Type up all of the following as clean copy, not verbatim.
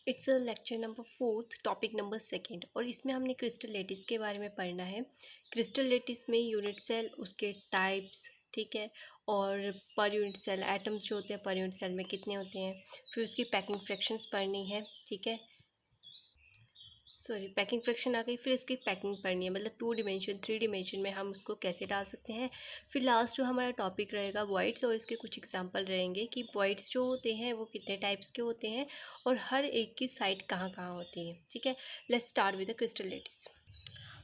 It's lecture number 4 topic number 2 और इसमें हमने क्रिस्टल लेटिस के बारे में पढ़ना है। क्रिस्टल लेटिस में यूनिट सेल, उसके टाइप्स, ठीक है, और पर यूनिट सेल एटम्स जो होते हैं पर यूनिट सेल में कितने होते हैं, फिर उसकी पैकिंग फ्रैक्शंस पढ़नी है, ठीक है। पैकिंग फ्रैक्शन आ गई, फिर इसकी पैकिंग पढ़नी है, मतलब 2 डिमेंशन 3 डिमेंशन में हम उसको कैसे डाल सकते हैं। फिर लास्ट जो हमारा टॉपिक रहेगा वॉइड्स, और इसके कुछ एग्जांपल रहेंगे कि वॉइड्स जो होते हैं वो कितने टाइप्स के होते हैं और हर एक की साइड कहाँ कहाँ होती है, ठीक है। Let's start with the crystal lattice.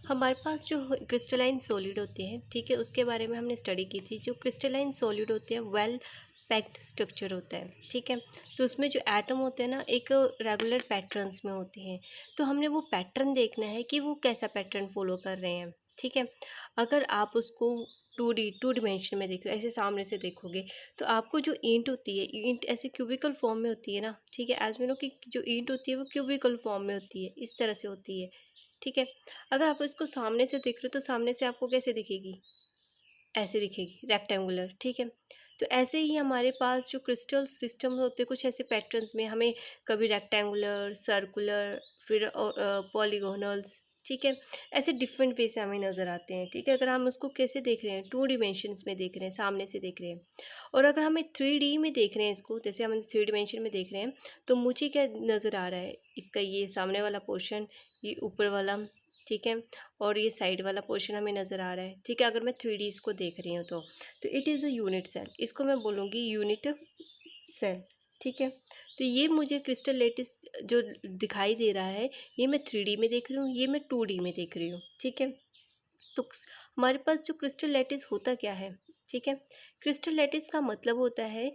हमारे पास जो क्रिस्टलाइन सॉलिड होते हैं, ठीक है, उसके बारे में हमने स्टडी की थी। जो क्रिस्टलाइन सॉलिड होते हैं वेल पैक्ड स्ट्रक्चर होता है, ठीक है। तो उसमें जो एटम होते हैं ना, एक रेगुलर पैटर्न्स में होते हैं। तो हमने वो पैटर्न देखना है कि वो कैसा पैटर्न फॉलो कर रहे हैं, ठीक है। अगर आप उसको 2 डिमेंशन में देखो, ऐसे सामने से देखोगे, तो आपको जो ईंट होती है, ईंट ऐसे क्यूबिकल फॉर्म में होती है ना, ठीक है। एज वी नो कि जो ईंट होती है वो क्यूबिकल फॉर्म में होती है, इस तरह से होती है, ठीक है। अगर आप इसको सामने से देख रहे हो तो सामने से आपको कैसे दिखेगी, ऐसे दिखेगी, रेक्टेंगुलर, ठीक है। तो ऐसे ही हमारे पास जो क्रिस्टल सिस्टम होते हैं, कुछ ऐसे पैटर्न्स में हमें कभी रेक्टेंगुलर, सर्कुलर, फिर पॉलीगोनल्स, ठीक है, ऐसे डिफरेंट वे से हमें नज़र आते हैं, ठीक है। अगर हम उसको कैसे देख रहे हैं, 2 डिमेंशंस में देख रहे हैं, सामने से देख रहे हैं। और अगर हमें 3D में देख रहे हैं इसको, जैसे हम 3 डिमेंशन में देख रहे हैं, तो मुझे क्या नज़र आ रहा है, इसका ये सामने वाला पोर्शन, ये ऊपर वाला, ठीक है, और ये साइड वाला पोर्शन हमें नज़र आ रहा है, ठीक है। अगर मैं 3D इसको देख रही हूँ तो it is a unit cell, इसको मैं बोलूँगी यूनिट सेल, ठीक है। तो ये मुझे क्रिस्टल लेटिस जो दिखाई दे रहा है, ये मैं 3D में देख रही हूँ, ये मैं 2D में देख रही हूँ, ठीक है। तो हमारे पास जो क्रिस्टल लेटिस होता क्या है, ठीक है। क्रिस्टल लेटिस का मतलब होता है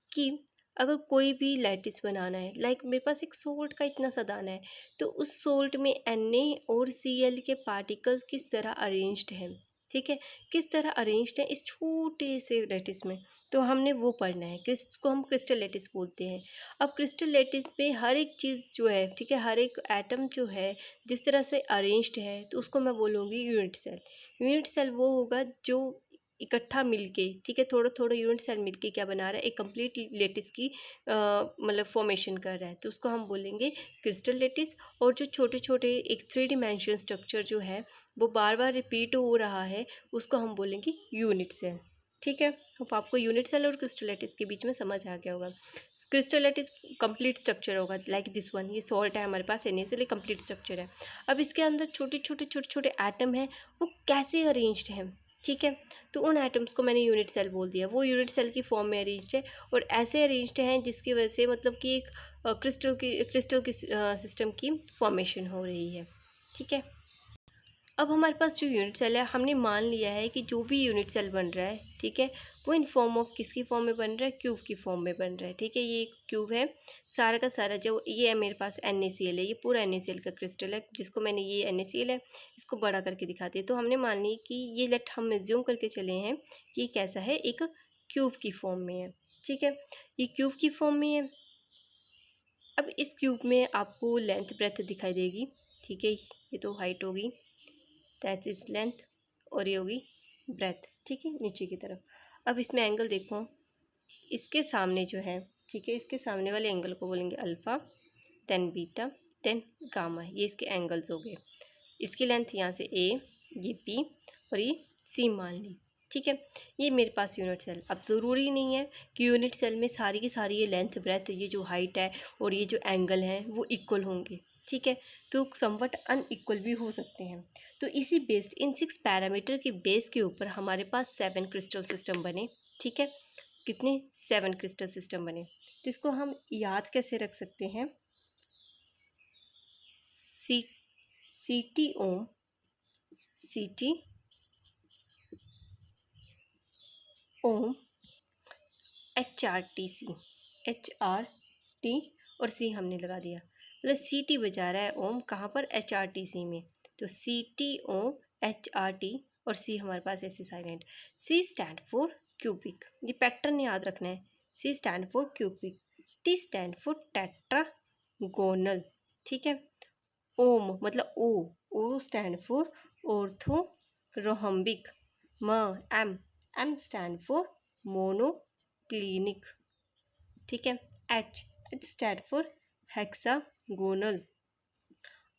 कि अगर कोई भी लैटिस बनाना है, लाइक मेरे पास एक सोल्ट का इतना सा दाना है, तो उस सोल्ट में Na और Cl के पार्टिकल्स किस तरह अरेंज्ड हैं, ठीक है, किस तरह अरेंज्ड है इस छोटे से लैटिस में, तो हमने वो पढ़ना है। किसको हम क्रिस्टल लैटिस बोलते हैं। अब क्रिस्टल लैटिस में हर एक चीज़ जो है, ठीक है, हर एक एटम जो है जिस तरह से अरेंज्ड है, तो उसको मैं बोलूँगी यूनिट सेल। यूनिट सेल वो होगा जो इकट्ठा मिलके, ठीक है, थोड़ा थोड़ा यूनिट सेल मिलके क्या बना रहा है, एक कंप्लीट लेटिस की मतलब फॉर्मेशन कर रहा है, तो उसको हम बोलेंगे क्रिस्टल लेटिस। और जो छोटे छोटे एक 3 डिमेंशन स्ट्रक्चर जो है वो बार बार रिपीट हो रहा है, उसको हम बोलेंगे यूनिट सेल, ठीक है। अब आपको यूनिट सेल और क्रिस्टलेटिस के बीच में समझ आ गया होगा। क्रिस्टलेटिस कंप्लीट स्ट्रक्चर होगा, लाइक दिस वन, ये सॉल्ट है हमारे पास, NaCl कंप्लीट स्ट्रक्चर है। अब इसके अंदर छोटे छोटे छोटे छोटे एटम हैं, वो कैसे अरेंज्ड हैं, ठीक है। तो उन एटम्स को मैंने यूनिट सेल बोल दिया, वो यूनिट सेल की फॉर्म में अरेंज्ड है, और ऐसे अरेंज्ड हैं जिसकी वजह से मतलब कि एक क्रिस्टल की सिस्टम की फॉर्मेशन हो रही है, ठीक है। अब हमारे पास जो यूनिट सेल है, हमने मान लिया है कि जो भी यूनिट सेल बन रहा है, ठीक है, वो इन फॉर्म ऑफ किसकी फॉर्म में बन रहा है, क्यूब की फॉर्म में बन रहा है, ठीक है। ये एक क्यूब है, सारा का सारा जो ये है मेरे पास NaCl है, ये पूरा NaCl का क्रिस्टल है, जिसको मैंने, ये NaCl है, इसको बड़ा करके दिखाती है। तो हमने मान ली कि ये लेट हम एज्यूम करके चले हैं कि ये कैसा है, एक क्यूब की फॉर्म में है, ठीक है, ये क्यूब की फॉर्म में है। अब इस क्यूब में आपको लेंथ ब्रेथ दिखाई देगी, ठीक है, ये तो हाइट होगी, दैट इज लेंथ, और ये होगी ब्रेथ, ठीक है, नीचे की तरफ। अब इसमें एंगल देखो, इसके सामने जो है, ठीक है, इसके सामने वाले एंगल को बोलेंगे alpha, then beta, then gamma, ये इसके एंगल्स हो गए। इसकी लेंथ यहाँ से A, ये B और ये C मान ली, ठीक है। ये मेरे पास यूनिट सेल। अब ज़रूरी नहीं है कि यूनिट सेल में सारी की सारी ये लेंथ ब्रेथ, ये जो हाइट है और ये जो एंगल है वो इक्वल होंगे, ठीक है। तो समवट अनइक्वल भी हो सकते हैं। तो इसी बेस्ड इन 6 पैरामीटर के बेस के ऊपर हमारे पास 7 क्रिस्टल सिस्टम बने, ठीक है। कितने, 7 क्रिस्टल सिस्टम बने। तो इसको हम याद कैसे रख सकते हैं, सी ओम, सी ओम, HRT और C हमने लगा दिया, मतलब CT बजा रहा है ओम कहाँ पर, HRTC में। तो CT ओम, HRT और C हमारे पास ऐसे silent. C stand for cubic, ये पैटर्न याद रखना है। C stand for cubic, T stand for tetragonal, ठीक है। ओम मतलब O stand for orthorhombic, M M stand for monoclinic, ठीक है। H stand for hexagonal.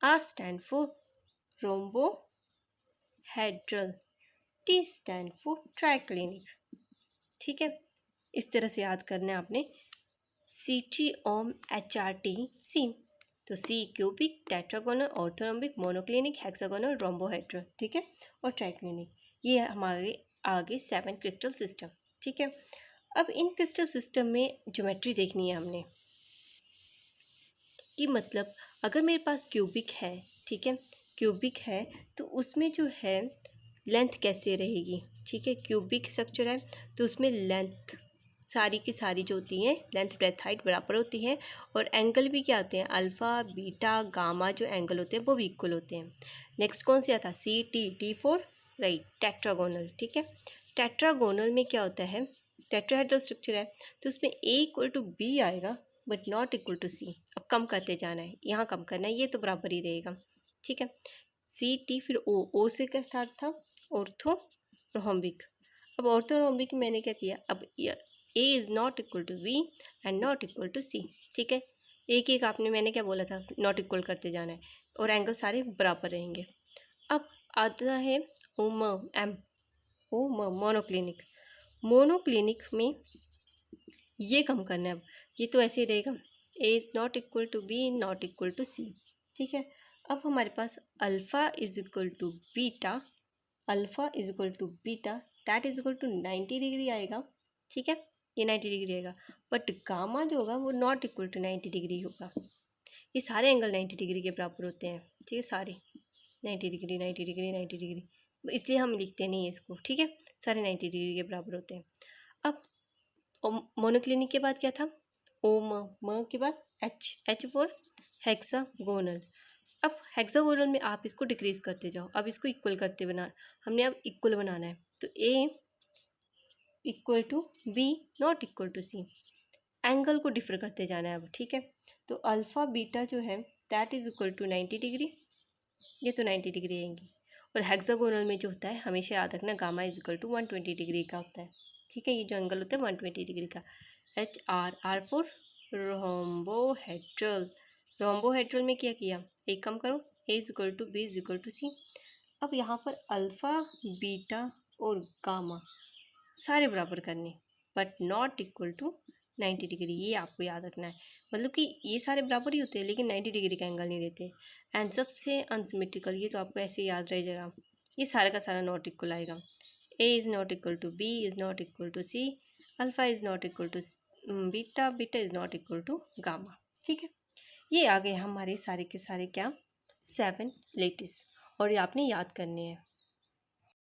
R stand for rhombohedral. T stand for triclinic. ठीक है, इस तरह से याद करना है आपने. सी टी ओम एच आर टी सी. तो C cubic, tetragonal, orthorhombic, monoclinic, hexagonal, rhombohedral. ठीक है, और ट्राइक्लिनिक. ये हमारे आगे 7 क्रिस्टल सिस्टम. ठीक है, अब इन क्रिस्टल सिस्टम में ज्योमेट्री देखनी है हमने कि मतलब अगर मेरे पास क्यूबिक है, ठीक है, क्यूबिक है तो उसमें जो है लेंथ कैसे रहेगी. ठीक है, क्यूबिक स्ट्रक्चर है तो उसमें लेंथ सारी की सारी जो होती हैं, लेंथ ब्रेथ हाइट बराबर होती है. और एंगल भी क्या होते हैं, अल्फ़ा बीटा गामा जो एंगल होते हैं वो भी इक्वल होते हैं. नेक्स्ट कौन सी आता है, C T. T four right, tetragonal. ठीक है, टेट्रागोनल में क्या होता है, टेट्राहेड्रल स्ट्रक्चर है तो उसमें ए इक्वल टू बी आएगा but not equal to C. अब कम करते जाना है, यहाँ कम करना है, ये तो बराबर ही रहेगा. ठीक है, सी टी फिर ओ. ओ से क्या स्टार्ट था, ऑर्थोरोम्बिक. अब ऑर्थोरोम्बिक मैंने क्या किया, अब A is not equal to B and not equal to C. ठीक है, एक एक आपने मैंने क्या बोला था, नॉट इक्वल करते जाना है और एंगल सारे बराबर रहेंगे. अब आता है ओम एम. ओम मोनोक्लिनिक. मोनोक्लिनिक में ये कम करना है. अब ये तो ऐसे ही रहेगा, A is not equal to B not equal to C. ठीक है, अब हमारे पास alpha is equal to beta. Alpha is equal to beta that is equal to 90 degree आएगा. ठीक है, ये 90 डिग्री आएगा बट गामा जो होगा वो नॉट इक्वल टू 90 डिग्री होगा. ये सारे एंगल 90 डिग्री के बराबर होते हैं. ठीक है, सारे 90 डिग्री 90 डिग्री 90 डिग्री, इसलिए हम लिखते नहीं है इसको. ठीक है, सारे 90 डिग्री के बराबर होते हैं. अब मोनोक्लिनिक के बाद क्या था, ओ म के बाद एच. H for hexagonal. अब हेक्सागोनल में आप इसको डिक्रीज करते जाओ. अब इसको इक्वल करते बना, हमने अब इक्वल बनाना है तो A equal to B not equal to C. Angle को डिफर करते जाना है अब. ठीक है, तो अल्फ़ा बीटा जो है that is equal to 90 degree. ये तो 90 डिग्री आएंगी. और हेक्सागोनल में जो होता है हमेशा याद रखना, gamma is equal to 120 degree का होता है. ठीक है, ये जो एंगल होता है 120 डिग्री का. H R. R for rhombohedral. Rhombohedral में क्या किया, एक कम करो, A is equal to B is equal to C. अब यहाँ पर अल्फ़ा बीटा और गामा सारे बराबर करने but not equal to 90 degree. ये आपको याद रखना है, मतलब कि ये सारे बराबर ही होते हैं लेकिन 90 डिग्री का एंगल नहीं देते. एंड सबसे अनसिमेट्रिकल, ये तो आपको ऐसे याद रह जाएगा, ये सारा का सारा नॉट इक्वल आएगा. A is not equal to b is not equal to c. Alpha is not equal to beta. Beta is not equal to gamma. ठीक है, ये आ गए हमारे सारे के सारे क्या, 7 लेटिस. और ये आपने याद करने हैं.